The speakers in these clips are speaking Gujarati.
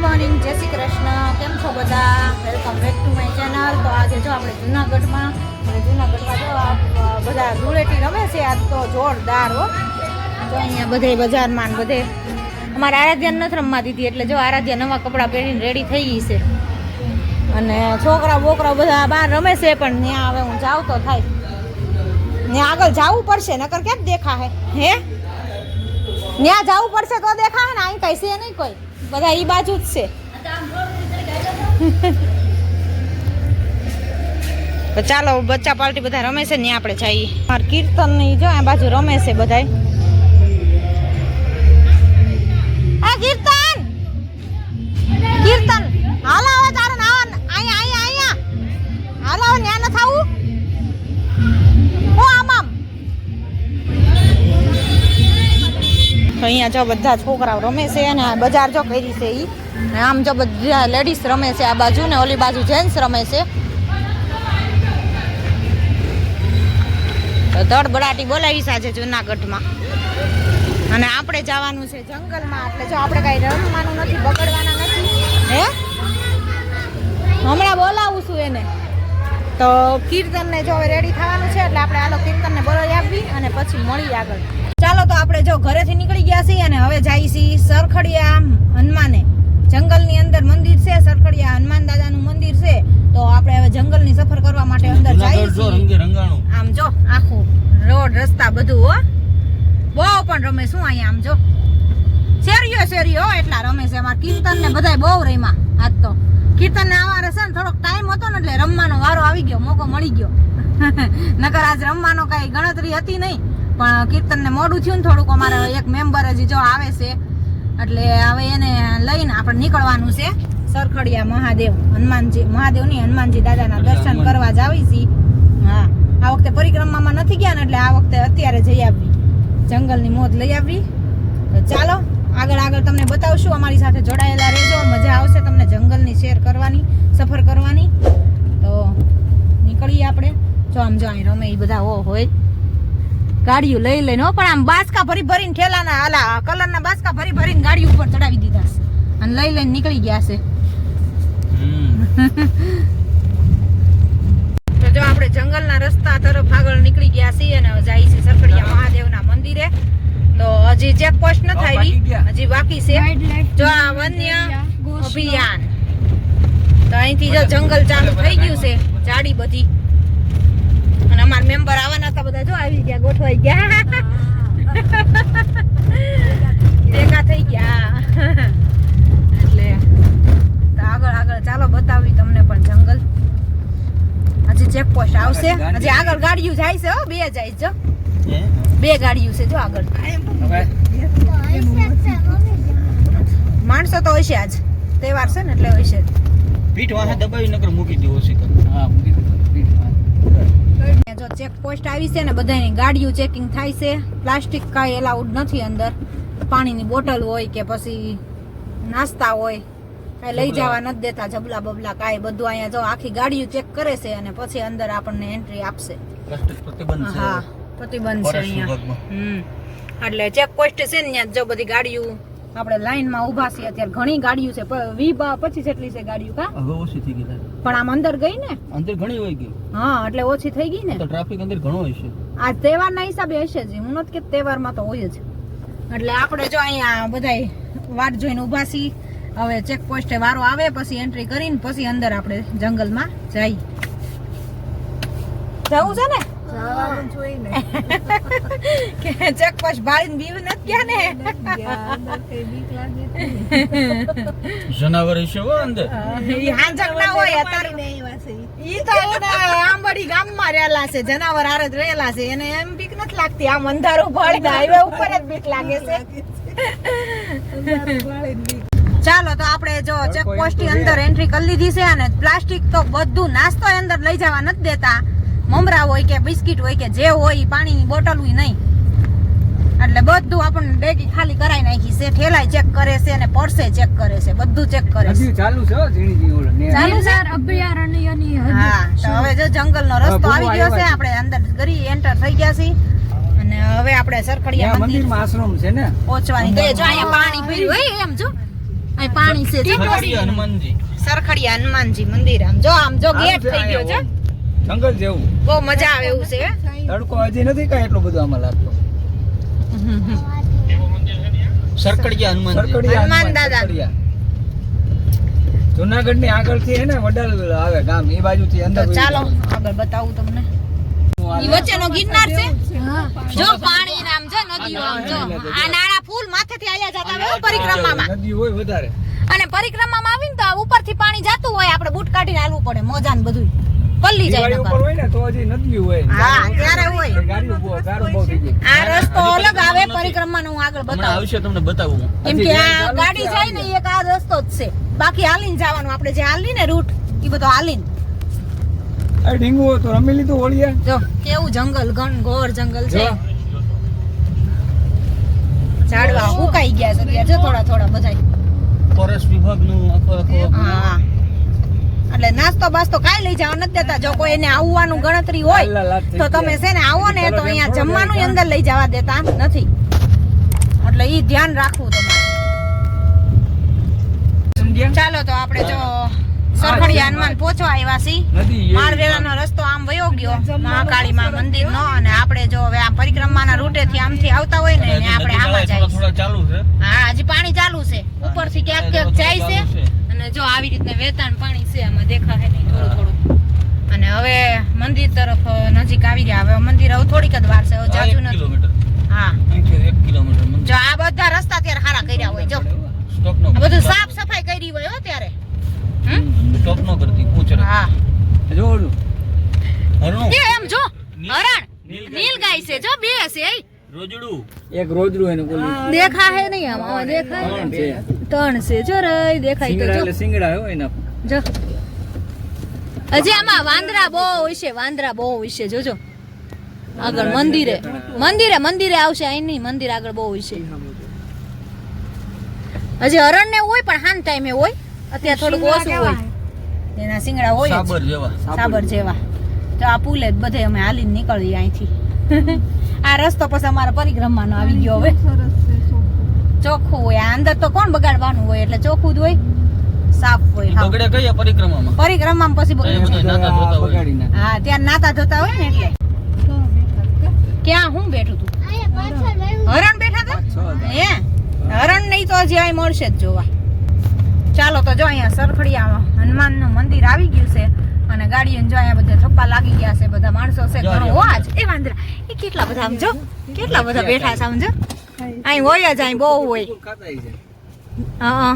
મોર્નિંગ, જય શ્રી કૃષ્ણ. કેમ છો બધા? Welcome back to my channel. તો આજે જો આપણે જૂનાગઢમાં જો બધા ધૂળેટી રમે છે. આજ તો જોરદાર હો. જો અહીંયા બધે બજારમાં બધે અમારે આરાધ્યા નથી રમવા દીધી, એટલે જો આરાધ્યા નવા કપડાં પહેરીને રેડી થઈ ગઈ છે. અને છોકરા બોકરા બધા બહાર રમે છે, પણ ત્યાં હવે હું જાઉં તો થાય. ત્યાં આગળ જવું પડશે, નકર કેમ દેખા હે ત્યાં જવું પડશે તો દેખાય ને. અહીં કઈ છે નહીં કોઈ, બધા ઈ બાજુ જ છે. તો ચાલો બચ્ચા પાર્ટી બધા રમે છે ને આપણે જઈએ. મારે કીર્તન ની જો આ બાજુ રમે છે બધા. આ કીર્તન કીર્તન હાલો હવે તારે અહીંયા અહીંયા હાલો હવે ન્યા ન થાવું. અહીંયા જો બધા છોકરાઓ રમે છે અને બજાર જો કરી છે ઈ. આમ જો બધા લેડીઝ રમે છે આ બાજુ, ને ઓલી બાજુ જેન્ટ્સ રમે છે. તો ધડબડાટી બોલાવી છે આજે જૂનાગઢમાં. અને આપણે જવાનું છે જંગલમાં, એટલે જો આપણે કઈ રમવાનું નથી, બગડવાના નથી. હે હમણાં બોલાવું છું એને. તો કીર્તનને જો રેડી થવાનું છે, એટલે આપણે આલો કીર્તનને બોલાવી આપવી અને પછી મળી આગળ. ચાલો તો આપણે જો ઘરેથી નીકળી ગયા છીએ અને હવે જઈએ છીએ સરખડિયા હનુમાને. જંગલની અંદર મંદિર છે, સરખડિયા હનુમાન દાદાનું મંદિર છે. તો આપણે હવે જંગલની સફર કરવા માટે અંદર જઈએ છીએ. આમ જો આખું રોડ રસ્તા બધું હો, બહુ પણ રમે શું અહીંયા. આમ જો શેરીઓ એટલા રમે છે. અમારા કીર્તન ને બધા બહુ રમ્યા આજ તો. કીર્તન ને અમારે છે ને થોડોક ટાઈમ હતો ને, એટલે રમવાનો વારો આવી ગયો, મોકો મળી ગયો. નકર આજ રમવાનો કઈ ગણતરી હતી નહીં, પણ કીર્તન ને મોડું થયું ને થોડુંક. અમારે એક મેમ્બર હજી જો આવે છે, એટલે હવે એને લઈને આપણે નીકળવાનું છે સરખડિયા મહાદેવ. હનુમાનજી દાદાના દર્શન કરવા જ આવી છીએ. હા, આ વખતે પરિક્રમામાં નથી ગયા ને, એટલે આ વખતે અત્યારે જઈ આવી, જંગલની મોજ લઈ આવી. તો ચાલો આગળ તમને બતાવશું. અમારી સાથે જોડાયેલા રહેજો, મજા આવશે તમને જંગલની શેર કરવાની, સફર કરવાની. તો નીકળીએ આપણે. જો આમ જો અહીં રમે એ બધા હોય ગાડીઓ લઈ લઈને, પણ આમ બાસકા ભરીને ઠેલાના આલા કલરના બાસકા ભરીને ગાડી ઉપર ચડાવી દીધા છે અને લઈ લઈને નીકળી ગયા છે. તો જો આપણે જંગલના રસ્તા તરફ આગળ નીકળી ગયા છીએ અને જાય છે સરખડિયા મહાદેવના મંદિરે. તો હજી ચેક પોસ્ટ ન આવી, હજી બાકી છે. જો આ વન્ય અભિયાન, તો અહીંથી જો જંગલ ચાલુ થઈ ગયું છે, ઝાડી બધી. અને અમારા મેમ્બર આવવાના હતા, બધા જો આવી ગયા, ગોઠવાઈ ગયા, ભેગા થઈ ગયા. એટલે આગળ ચાલો બતાવી તમને પણ જંગલ. હજી ચેક પોસ્ટ આવશે, હજી આગળ ગાડીઓ જાય છે. બે જાય જો, બે ગાડીઓ છે જો આગળ. માણસો તો હશે, આજ તહેવાર છે ને એટલે હશે. પીઠ વાહે દબાવી નકર મૂકી દેવો છે. હા, મૂકી દે. જો ચેક પોસ્ટ આવી છે ને, બધાની ગાડીઓ ચેકિંગ થાય છે. પ્લાસ્ટિક કાંઈ એલાઉડ નથી અંદર. પાણીની બોટલ હોય કે પછી નાસ્તા હોય કાંઈ લઈ જવા નથી દેતા, જબલા બબલા કાંઈ. બધું અહીંયા જો આખી ગાડીઓ ચેક કરે છે અને પછી અંદર આપણને એન્ટ્રી આપશે. હા, પ્રતિબંધ છે અહીંયા. એટલે ચેક પોસ્ટ છે ને ત્યાં જો બધી ગાડીઓ આપણે લાઈનમાં ઊભા છીએ. અત્યારે ઘણી ગાડીઓ છે, 20-25 જેટલી છે ગાડીઓ. કા હવે ઓછી થઈ ગઈ, પણ આમ અંદર ગઈ ને, અંદર ઘણી હોય ગઈ. હા, એટલે ઓછી થઈ ગઈ ને. તો ટ્રાફિક અંદર ઘણો હોય છે. આ તહેવારના હિસાબે હશે જ, હું નથી કે તહેવારમાં તો હોય જ. એટલે આપણે જો અહીંયા બધા વાટ જોઈને ઊભા છીએ. હવે ચેક પોસ્ટે વારો આવે પછી એન્ટ્રી કરીને પછી અંદર આપણે જંગલમાં જઈએ. જવું છે ને કે ચેક પોસ્ટ ભાળીને બીવ નથી ગયા ને. જનાવર છે હો અંદર. ઈ હાંજક ના હોય અત્યારે. ઈ તો આંબડી ગામમાં રહેલા છે, જનાવર હારે જ રહેલા છે, એને એમ બીક નથી લાગતી. આમ અંધારું ભાળી હાઈવે ઉપર જ બીક લાગે છે. ચાલો તો આપણે જો ચેક પોસ્ટ ની અંદર એન્ટ્રી કરી લીધી છે. અને પ્લાસ્ટિક તો બધું નાસ્તો અંદર લઈ જવા નથી દેતા. મમરા હોય કે બિસ્કિટ હોય કે જે હોય, પાણીની બોટલ હોય નહીં. એટલે બધું આપણને ડેકી ખાલી કરાવી નાખી છે. ઠેલાય ચેક કરે છે અને પર્સે ચેક કરે છે, બધું ચેક કરે છે. ચાલુ છે ચાલુ છે અભયારણ્યની. હા, તો હવે જો જંગલનો રસ્તો આવી ગયો છે, આપણે અંદર ગરી એન્ટર થઈ ગયા છીએ. અને હવે આપણે સરખડિયા મંદિરમાં આશ્રમ છે ને, પહોંચવાની. જો અહીંયા પાણી ભર્યું હોય એમ જો અહીં પાણી છે જો સરખડીયા હનુમાનજી. સરખડીયા હનુમાનજી મંદિર આમ જો ગેટ થઈ ગયો છે જંગલ જેવું બહુ મજા આવે એવું છે તડકો હજી નથી કાંઈ એટલો બધો આમાં લાગતો. સરખડીયા હનુમાનજી. સરકડિયા હનુમાન દાદા. સરકડિયા. જુનાગઢની આગળથી હે ને વડાલ આવે ગામ એ બાજુથી અંદર તો ચાલો આગળ બતાવું તમને ઈ વચ્ચેનો ગિરનાર છે જો પાણી નામ જો નદીઓ આમ જો આ નાળા ફૂલ માથેથી આયા જતા હોય પરિક્રમામાં નદી હોય વધારે. અને પરિક્રમામાં આવીને તો ઉપરથી પાણી જાતું હોય આપણે બૂટ કાઢીને હાલવું પડે મોજાન બધું પલ્લી જાય દિવાળી ઉપર નકર હોય ને તો હજી નદી હોય. હા ત્યારે હોય ગાડીઓ બહુ થઈ ગઈ. આ રસ્તો અલગ આવે પરિક્રમાનો હું આગળ હમણાં બતાવું આવશે તમને બતાવું હું. કેમ કે આ ગાડી જાય ને એક આ રસ્તો જ છે બાકી હાલીને જવાનું આપણે જે હાલી ને રૂટ ઈ બધો હાલીને આ ડીંગુ તો રમી લીધું હોળિયા. જો કેવું જંગલ ઘનઘોર જંગલ છે જો. ઝાડવા સુકાઈ ગયા છે અત્યારે જો થોડા બધાય ફોરેસ્ટ વિભાગનું આખો હા એટલે નાસ્તો બાસ્તો કાઈ લઈ જવા નથી દેતા જો કોઈ એને આવવાનું ગણતરી હોય તો તમે છે ને આવો ને તો અહીંયા જમવાનું અંદર લઈ જવા દેતા નથી એટલે ઈ ધ્યાન રાખવું તમારે સમજ્યા? ચાલો તો આપણે જો સરખડીયા હનુમાન પહોંચવા આવ્યા છીએ નદી એ. માળવેલાનો રસ્તો આમ વયો ગયો મહાકાળી માં મંદિર નો અને આપણે જો હવે આ પરિક્રમાના રૂટે થી આમથી આવતા હોય ને આપણે આમાં જાય થોડા ચાલુ છે. હા હજી પાણી ચાલુ છે ઉપરથી ક્યાંક જાય છે અને જો આવી રીતે વેતાન પાણી છે આમાં દેખાય નહીં થોડું અને હવે મંદિર તરફ નજીક આવી ગયા હવે મંદિર હવે થોડીક જ વાર છે હવે જાજુ 1 નથી કિલોમીટર. હા અહીંથી 1 કિલોમીટર મંદિર. જો આ બધા રસ્તા ત્યારે સારા કર્યા હોય જો સ્ટોપ નો આ બધું સાફ સફાઈ કરી હોય હો ત્યારે સ્ટોપ નો કરતી પૂછરે. हाँ। હા જો ઓલું. હરણું. એ એમ જો હરણ નીલગાય છે જો બે છે એ રોજડું. એક રોજડું એને બોલી દેખા હે નહીં આમાં દેખાય ત્રણ છે. ત્રણ છે જો રે દેખાય સિંગડા તો એટલે સિંગડા હોય એના. જો હજી આમાં વાંદરા બહુ હોય છે જોજો આગળ મંદિરે આવશે અહીં નહીં મંદિર આગળ બહુ હોય છે હજી હરણ ને હોય પણ હાન ટાઈમે હોય અત્યારે થોડુંક ઓછું હોય એના સિંગડા હોય જ. સાબર જેવા તો આ પુલે જ બધે અમે હાલીને નીકળીએ અહીંથી આ રસ્તો પછી અમારા પરિક્રમાનો આવી ગયો હવે ચોખ્ખું હોય આ અંદર તો કોણ બગાડવાનું હોય એટલે ચોખ્ખું જ હોય સાફ હોય હા. બગડે કઈ પરિક્રમામાં? પરિક્રમામાં પછી બગડે. નાતા ધોતા હોય. બગાડી નાખે. હા ત્યાં નાતા ધોતા હોય ને એટલે ક્યાં હું બેઠું તું હરણ બેઠા હતા હે હરણ નહીં તો હજી અહીં મળશે જ જોવા ચાલો તો જો અહીંયા સરખડીયામાં હનુમાનનું મંદિર આવી ગયું છે અને ગાડીઓ જો અહીંયા બધા થપ્પા લાગી ગયા છે બધા માણસો છે ઘણો હોવા જ એ વાંદરા એ કેટલા બધા આમ જો કેટલા બધા બેઠા છે આમ જો અહીં હોય જ અહીં બહુ હોય ખાતાય છે. હા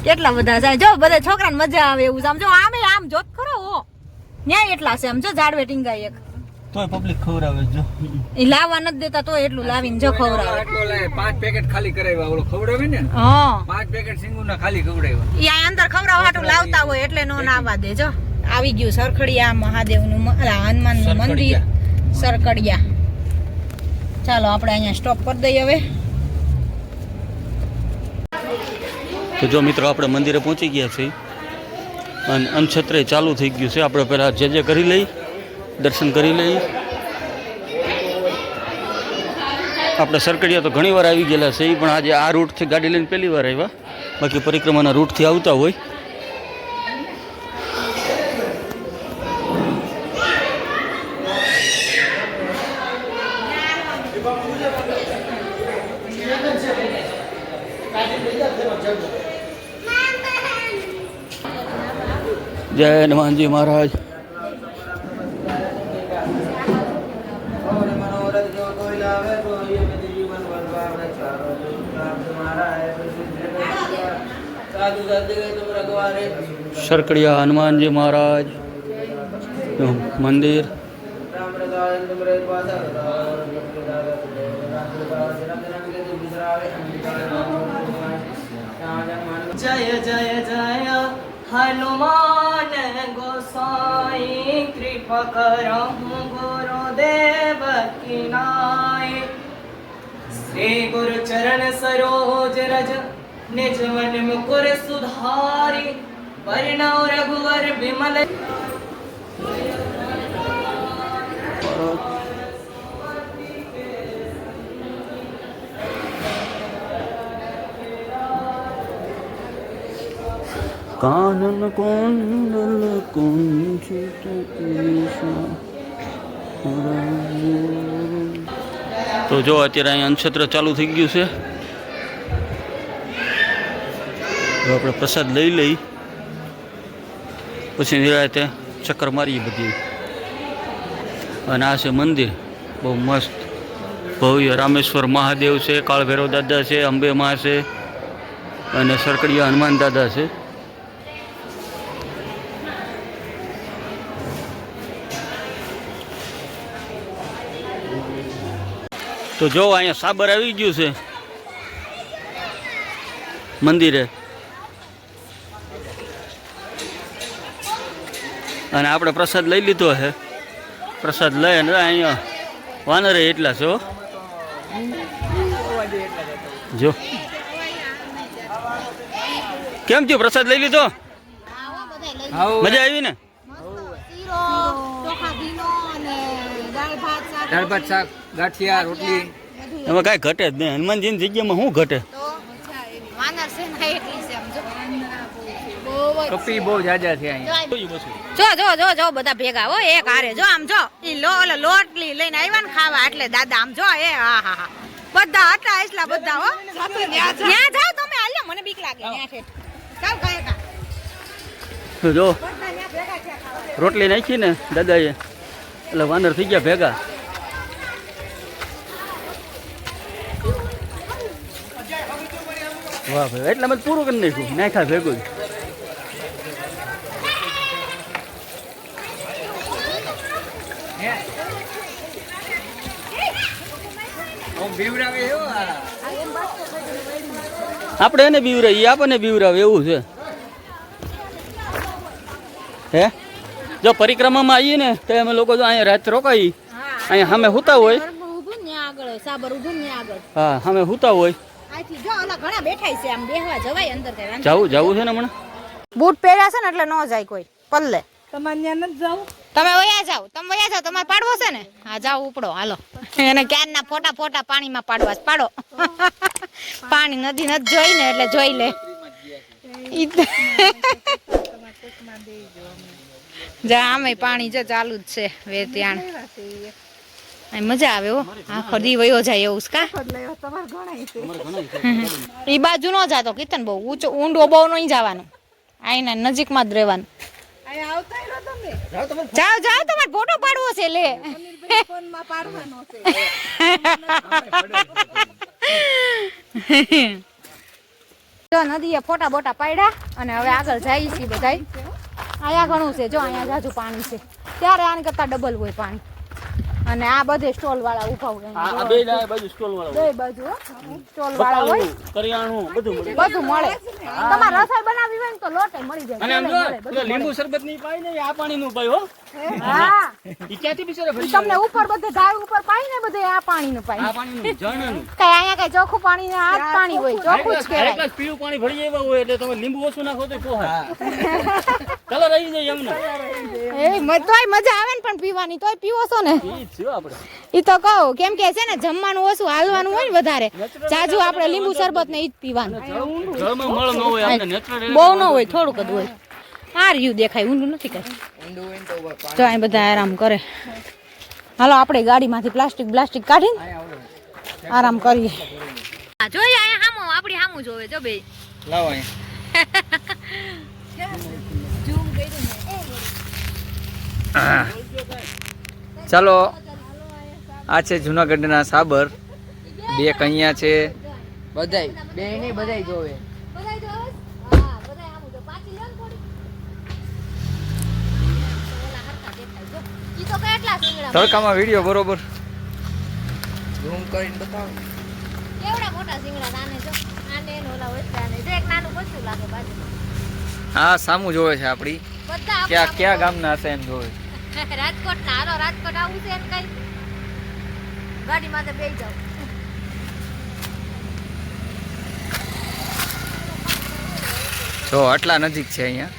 કેટલા બધા છે જો બધા છોકરાને મજા આવે એવું છે આમ જો આમ જોત ખરો હો ન્યાય એટલા છે આમ જો ઝાડવે ટીંગાય એક તોય પબ્લિક ખવડાવે છે જો. એ લાવવા નથી દેતા તો એટલું લાવીને જો ખવડાવે આટલો લાય 5 પેકેટ ખાલી કરાવ્યા ઓલો ખવડાવે ને હા 5 પેકેટ સિંગુના ખાલી ખવડાવ્યા. ઈ આ અંદર ખવડાવવા હાટું લાવતા હોય એટલે નો નાવા દે જો આવી ગયું સરખડીયા મહાદેવનું હનુમાનનું મંદિર સરકડિયા ચાલો આપણે અહીંયા સ્ટોપ કરી દઈએ હવે તો જો મિત્રો આપણે મંદિરે પહોંચી ગયા છીએ અને અનછત્રે ચાલુ થઈ ગયું છે આપણે પહેલાં જે કરી લઈ દર્શન કરી લઈ આપણે સરકડિયા તો ઘણી વાર આવી ગયેલા છે પણ આજે આ રૂટથી ગાડી લઈને પહેલી વાર આવ્યા બાકી પરિક્રમાના રૂટથી આવતા હોય જય હનુમાનજી મહારાજ સરકડિયા હનુમાનજી મહારાજ મંદિર जय जय जय हनुमान गोसाई कृपा करहु गुरुदेव की नाय श्री गुरु चरण सरोज रज निज मन मुकुर सुधारी वर्णव रघुवर विमल કાનન કુંડલ કુંચિત કેસા. તો જો અત્યારે અહીંયા અન્નક્ષેત્ર ચાલુ થઈ ગયું છે. તો આપણે પ્રસાદ લઈ લઈ પછી નિરાતે ચક્કર મારીએ બધી. અને આ છે મંદિર, બહુ મસ્ત ભવ્ય. રામેશ્વર મહાદેવ છે, કાળભૈરવ દાદા છે, અંબે મા છે અને સરકડિયા હનુમાન દાદા છે. તો જો અહીંયા સાબર આવી ગયું છે મંદિરે. અને આપણે પ્રસાદ લઈ લીધો છે. પ્રસાદ લઈ અને અહીંયા વાનરે એટલા છે હો. જો કેમ થયું, પ્રસાદ લઈ લીધો? મજા આવી ને? દાળ ભાત શાક ગાંઠિયા રોટલી. એમાં કાંઈ ઘટે જ નહીં. હનુમાનજીની જગ્યામાં શું ઘટે? કપી બહુ જાજા છે અહીંયા. જો બધા ભેગા હો એક હારે. જો આમ જો ઈ લોટલી લઈને આવ્યા ને ખાવા એટલે દાદા આમ જો એ હા હા હા બધા આટલા એટલા બધા હો. ત્યાં જાવ તમે, હાલ્યો મને બીક લાગે ત્યાં છે. ચાલ ગયા કા તો જો બધા ત્યાં ભેગા છે ખાવા. રોટલી નાખી ને દાદાએ એટલે વાનર થઈ ગયા ભેગા. વાહ ભાઈ, એટલે મેં પૂરું કરી નાખ્યું, નાખ્યા ભેગું જ. બીવડાવે એવો આપણે એને બીવરાવી, આપણને બીવરાવે એવું છે. હે જો પરિક્રમામાં આવીએ ને તો અમે લોકો જો અહીંયા રાત રોકાઈ, અહીંયા સામે હુતા હોય. હા સામે હુતા હોય. જવું છે ને હમણાં. બૂટ પહેર્યા છે ને એટલે ન જાય કોઈ પલ્લે. તમારે ત્યાં નથી જાવ? તમે વયા જાવ, તમારે પાડવો છે ને? હા જાવ ઉપડો હાલો. એને ક્યારના ફોટા પાણીમાં પાડવા જ પાડો. પાણી નદી નથી જોઈ ને એટલે જોઈ લે. જા આમે પાણી જો ચાલુ જ છે વેત્યાણ. મજા આવે હો, આખો દી વયો જાય એવું કા. ઈ બાજુ નો જાતો કીર્તન, બહુ ઊંચો ઊંડો બહુ નહીં જવાનું, આઈના નજીકમાં જ રહેવાનું. જાઓ તમારે ફોટો પાડવો છે લે. જો નદીએ ફોટા બોટા પાડ્યા અને હવે આગળ જાય છે બધાય. અહીંયા ઘણું છે જો, અહીંયા જાજુ પાણી છે, ત્યારે આને કરતા ડબલ હોય પાણી. અને આ બધે સ્ટોલ વાળા ઉભા હોય, આ બે બાજુ સ્ટોલ વાળા બે બાજુ સ્ટોલ વાળા હોય, કરિયાણું બધું મળે. બધું મળે. તમારે રસોઈ બનાવી હોય ને તો લોટ મળી જાય. અને આમ જો લીંબુ શરબત ની પાઈ ને આ પાણી નું પાઈ હો. હા ઈ ક્યાંથી બિચારા ભરી તમને ઉપર બધે ઝાડ ઉપર પાઈ ને બધે આ પાણી નું પાઈ. આ પાણી નું ઝરણાનું કઈ અહીંયા કઈ ચોખ્ખું પાણી ને આ જ પાણી હોય, ચોખ્ખું જ કહેવાય. એક પીળું પાણી ભરી આવ્યા હોય એટલે તમે લીંબુ ઓછું નાખો તો પોહાય. ચાલો રહી જાય એમને. તોય મજા આવે ને પણ પીવાની, તોય પીવો છો ને? ઈ જ છે આપણે. ઈ તો કહું કેમ કે છે ને જમવાનું ઓછું હાલવાનું હોય ને વધારે, જાજુ આપણે લીંબુ શરબત ને ઈ જ પીવાનું. જળમાં મળ ન હોય, આપણે નેચરલ બહુ ન હોય, થોડુંક જ હોય. આ રહ્યું દેખાય, ઊંડું નથી કઈ. તો અહીં બધા આરામ કરે. હાલો આપણે ગાડીમાંથી પ્લાસ્ટિક કાઢીને આરામ કરીએ. જોઈએ અહીંયા હામું, આપણી હામું જોવે જો બે. લાવો ચાલો, આ છે જુનાગઢના સાબર. બે કૈયા છે, બધાય બે નહીં બધાય જોવે. તડકામાં વિડીયો બરોબર ઝૂમ કરીને બતાવો. કેવડા મોટા સિંગડા આને જો, આને ને ઓલા વચ્ચે આને જો, એક નાનું બચ્ચું લાગે બાજુમાં. હા સામું જોવે છે આપણી. બધા ક્યાં ગામના હશે એમ જોવે. રાજકોટ ના. હાલો રાજકોટ આવું છે એમ કઈ ગાડીમાં તો બેસી જાવ. જો આટલા નજીક છે અહીંયા.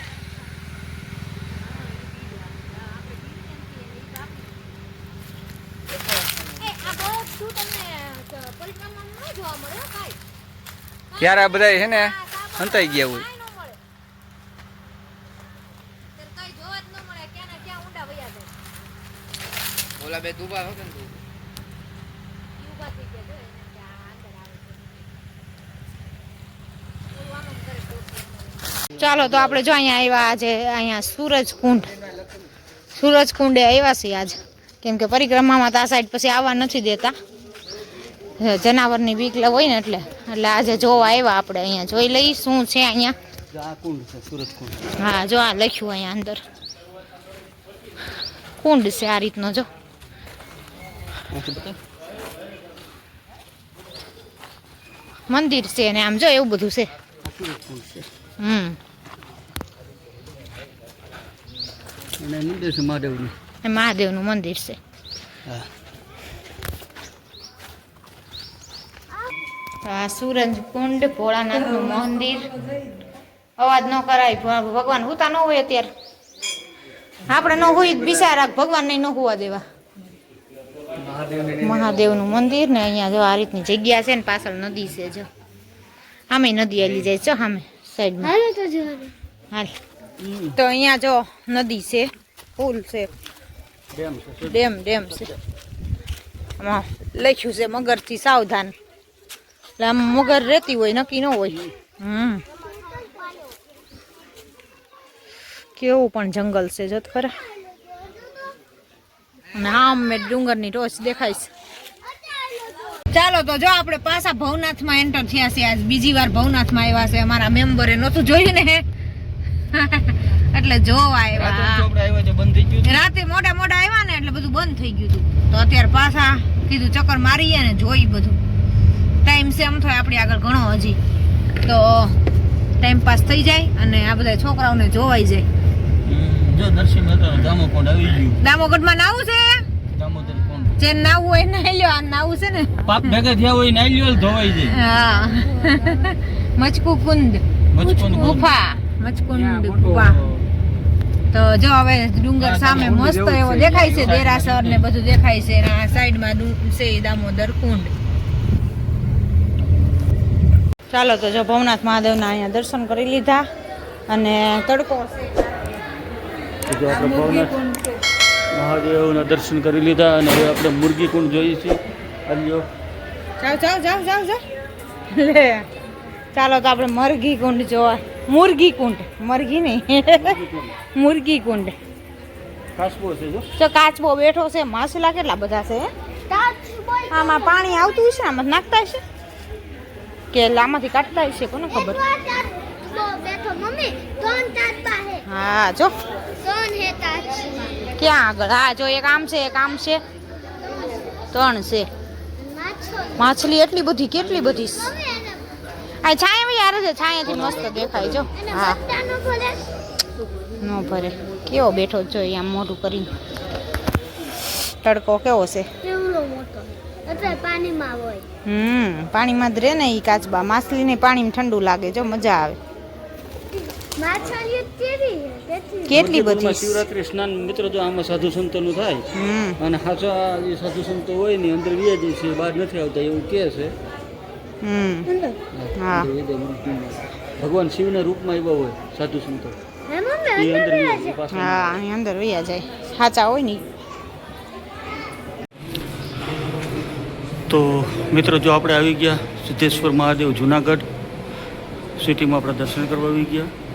ત્યારે આ બધા છે ને હંતાઈ ગયા હોય. ઓલા બે દુબા હતો ને ચાલો તો આપણે જો અહીંયા આવ્યા આજે અહીંયા સૂરજ કુંડે આવ્યા છીએ આજ કેમ કે પરિક્રમામાં તો આ સાઈડ પછી આવવા નથી દેતા જનાવરની બીક હોય ને એટલે આજે જોવા આવ્યા આપણે અહીંયા જોઈ લઈ શું છે અહીંયા હા જો આ લખ્યું અહીંયા અંદર કુંડ છે આ રીતનો જો મંદિર છે ને આમ જો એવું બધું છે મહાદેવનું મંદિર છે આ સૂરજ કુંડ ભોળાનાથનું મંદિર અવાજ ન કરાય ભગવાન હુતા ન હોય અત્યારે આપણે ન હોય બિચારા ભગવાનને ન હોવા દેવા મહાદેવનું મંદિર ને અહીંયા જો આ રીતની જગ્યા છે ને પાછળ નદી છે જો આમે નદી આલી જાય છો સામે સાઈડમાં હાલ તો અહીંયા જો નદી છે પુલ છે ડેમ છે આમાં લખ્યું છે મગરથી સાવધાન એટલે આમ મગર રહેતી હોય નક્કી ન હોય કેવું પણ જંગલ છે જો ખરા અને આમ મેં ડુંગરની ટોચ દેખાય છે ચાલો તો જો આપણે પાછા ભવનાથમાં એન્ટર થયા છે આજ બીજી વાર ભવનાથમાં આવ્યા છે અમારા મેમ્બરે નહોતું જોયું ને એટલે જોવા આવ્યા રાતે મોડા આવ્યા ને એટલે બધું બંધ થઈ ગયું હતું તો અત્યારે પાછા કીધું ચક્કર મારીએ ને જોઈ બધું ટાઈમ છે એમ થાય આપણી આગળ ઘણો હજી તો ટાઈમ પાસ થઈ જાય અને આ બધા છોકરાઓને જોવાઈ જાય દામોગઢમાં નાવું છે જે નાવું હોય નાઈ લ્યો આ નાવું છે ને પાપ ભેગા થયા હોય નાઈ લ્યો ધોવાઈ જાય હા મચકુકુંડ ગુફા મચકુંડ ગુફા તો જો હવે ડુંગર સામે મસ્ત એવો દેખાય છે દેરાસર ને બધું દેખાય છે અને આ સાઈડમાં છે દામોદર કુંડ ચાલો તો જો ભવનાથ મહાદેવના અહીંયા દર્શન કરી લીધા અને તડકો જો આપણે ભવનાથ મહાદેવના દર્શન કરી લીધા અને હવે આપણે મુરગી કુંડ જોઈએ છીએ અલ્યો જાવ લે ચાલો તો આપણે મરઘી કુંડ જોવા મુરગી કુંડ મરઘી નહીં મુરગી કુંડ કાચબો છે જો કાચબો બેઠો છે માછલા કેટલા બધા છે આમાં પાણી આવતું હશે આમાં નાખતા હશે કે આમાંથી કાઢતા હશે કોને ખબર હા જો ક્યાં આગળ હા જો એક આમ છે 3 છે માછલી એટલી બધી કેટલી બધી આ છાયા યાર છે છાયાથી મસ્ત દેખાય જો હા નો ભરે કેવો બેઠો જો આમ મોઢું કરીને તડકો કેવો છે પાણીમાં જ રે ને ઈ કાચબા માછલીને પાણીમાં ઠંડુ લાગે જો મજા આવે કેટલી બધી શિવરાત્રી સ્નાન મિત્રો જો આમાં સાધુ સંતોનું થાય અને સાચા જે સાધુ સંતો હોય ને અંદર વ્યા જાય છે બહાર નથી આવતા એવું કહે છે હા ભગવાન શિવના રૂપમાં આવ્યા હોય સાધુ સંતો હા અહીં અંદર વ્યા જાય સાચા હોય ને તો મિત્રો જો આપણે આવી ગયા સિદ્ધેશ્વર મહાદેવ જુનાગઢ સિટીમાં આપણે દર્શન કરવા આવી ગયા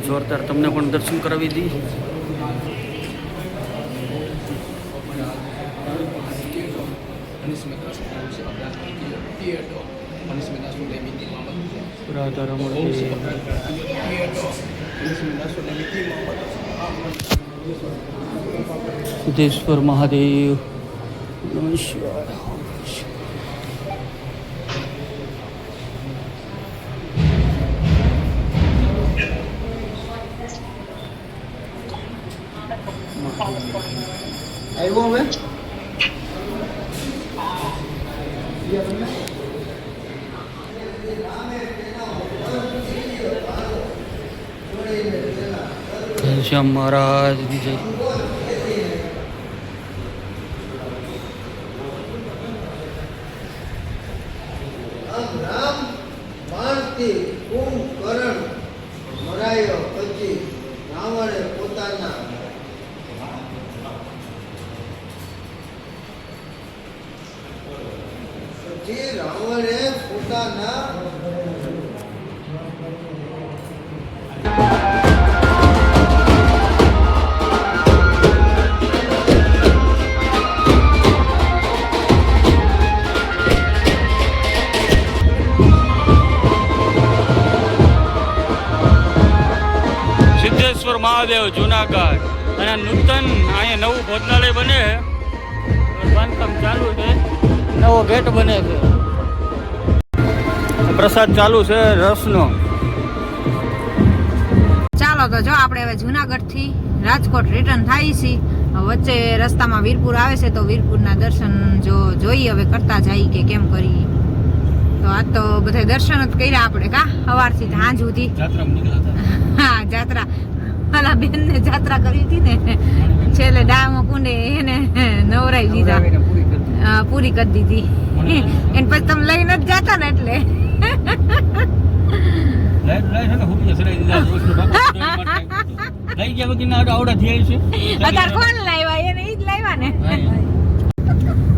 જોરદાર તમને પણ દર્શન કરાવી દી સિદ્ધેશ્વર મહાદેવ નમસ્કાર આવ્યો હવે શ્યામ મહારાજ વિજય કુંભકર્ણ મરાયો પછી રાવણે પોતાના પછી રાવણે પોતાના સિદ્ધેશ્વર મહાદેવ જુનાગઢ અને નૂતન અહીંયા નવું ભોજનાલય બને છે બાંધકામ ચાલુ છે નવો ગેટ બને છે પ્રસાદ ચાલુ છે રસનો ચાલો તો જો આપણે હવે જુનાગઢ થી રાજકોટ રિટર્ન થાય છીએ વચ્ચે રસ્તામાં વીરપુર આવે છે તો વીરપુરના દર્શન જોઈ હવે કરતા જઈએ કે કેમ કરી તો આજ તો બધા દર્શન જ કર્યા આપણે કા સવારથી સાંજ સુધી હા જાત્રા ઓલા બેન ને જાત્રા કરી હતી ને છેલ્લે ડામો કુંડે એને નવરાઈ દીધા પૂરી કરી દીધી એને પછી તમે લઈને જ જાતા ને એટલે અત્યારે કોણ લાવ્યા એને ઈ જ લાવ્યા ને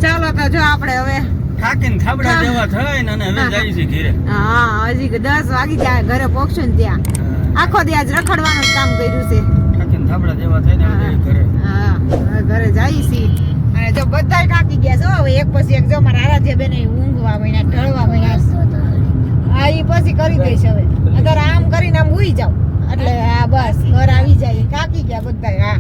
ચાલો તો જો આપણે હવે થાકીને ખાબડા જેવા થાય ને અને હવે જાય છે ઘરે હા હજી 10 વાગી જાય ઘરે પહોંચશું ને ત્યાં આખો દી આજ રખડવાનું જ કામ કર્યું છે થાકીને ખાબડા જેવા થાય ને હવે ઘરે હા હવે ઘરે જઈએ છીએ અને જો બધા થાકી ગયા છો હવે એક પછી એક જો મારા આરાધ્ય બેન ઊંઘવા મહિના ઢળવા મહિના હા ઈ પછી કરી દઈશ હવે અત્યારે આમ કરીને આમ ઉઈ જાવ એટલે હા બસ ઘર આવી જાય થાકી ગયા બધા હા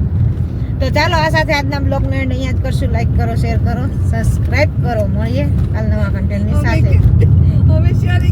તો ચાલો આ સાથે આજના બ્લોગને અહીંયા જ કરશું લાઈક કરો શેર કરો સબસ્ક્રાઇબ કરો મળીએ કાલ નવા કન્ટેન્ટની સાથે